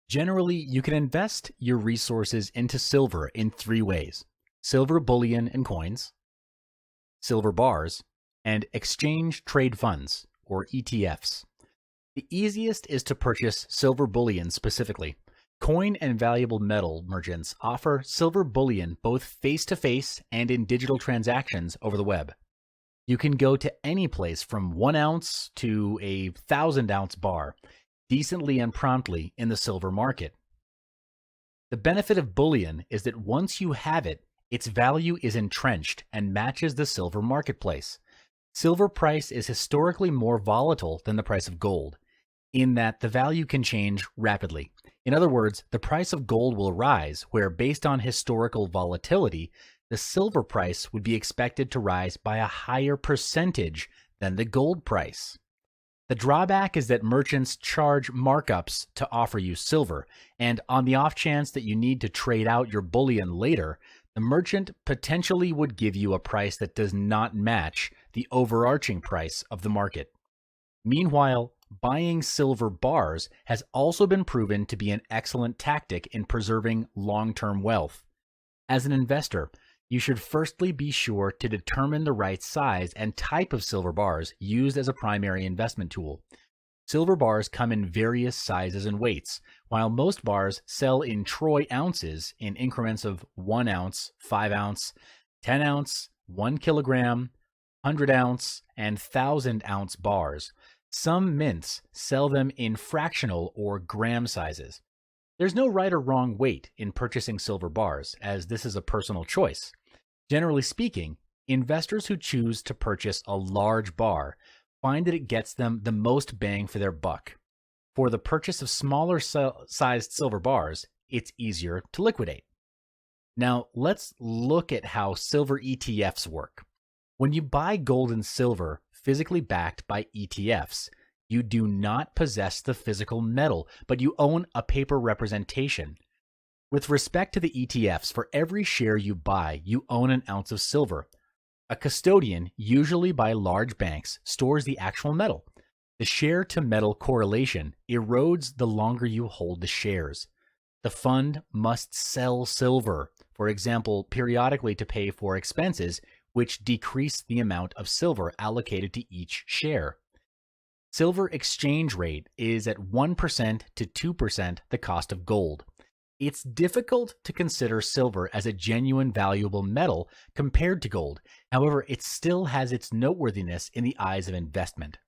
Generally, you can invest your resources into silver in three ways: silver bullion and coins, silver bars, and exchange trade funds, or ETFs. The easiest is to purchase silver bullion specifically. Coin and valuable metal merchants offer silver bullion both face to face and in digital transactions over the web. You can go to any place from 1 ounce to a 1,000 ounce bar decently and promptly in the silver market. The benefit of bullion is that once you have it, its value is entrenched and matches the silver marketplace. Silver price is historically more volatile than the price of gold, in that the value can change rapidly. In other words, the price of gold will rise, where based on historical volatility, the silver price would be expected to rise by a higher percentage than the gold price. The drawback is that merchants charge markups to offer you silver, and on the off chance that you need to trade out your bullion later, the merchant potentially would give you a price that does not match the overarching price of the market. Meanwhile, buying silver bars has also been proven to be an excellent tactic in preserving long-term wealth. As an investor, you should firstly be sure to determine the right size and type of silver bars used as a primary investment tool. Silver bars come in various sizes and weights. While most bars sell in troy ounces in increments of 1 ounce, 5 ounce, 10 ounce, 1 kilogram, 100 ounce, and 1,000 ounce bars, some mints sell them in fractional or gram sizes. There's no right or wrong weight in purchasing silver bars, as this is a personal choice. Generally speaking, investors who choose to purchase a large bar find that it gets them the most bang for their buck. For the purchase of smaller sized silver bars, it's easier to liquidate. Now, let's look at how silver ETFs work. When you buy gold and silver physically backed by ETFs, you do not possess the physical metal, but you own a paper representation. With respect to the ETFs, for every share you buy, you own an ounce of silver. A custodian, usually by large banks, stores the actual metal. The share-to-metal correlation erodes the longer you hold the shares. The fund must sell silver, for example, periodically to pay for expenses, which decrease the amount of silver allocated to each share. Silver exchange rate is at 1% to 2% the cost of gold. It's difficult to consider silver as a genuine valuable metal compared to gold. However, it still has its noteworthiness in the eyes of investment.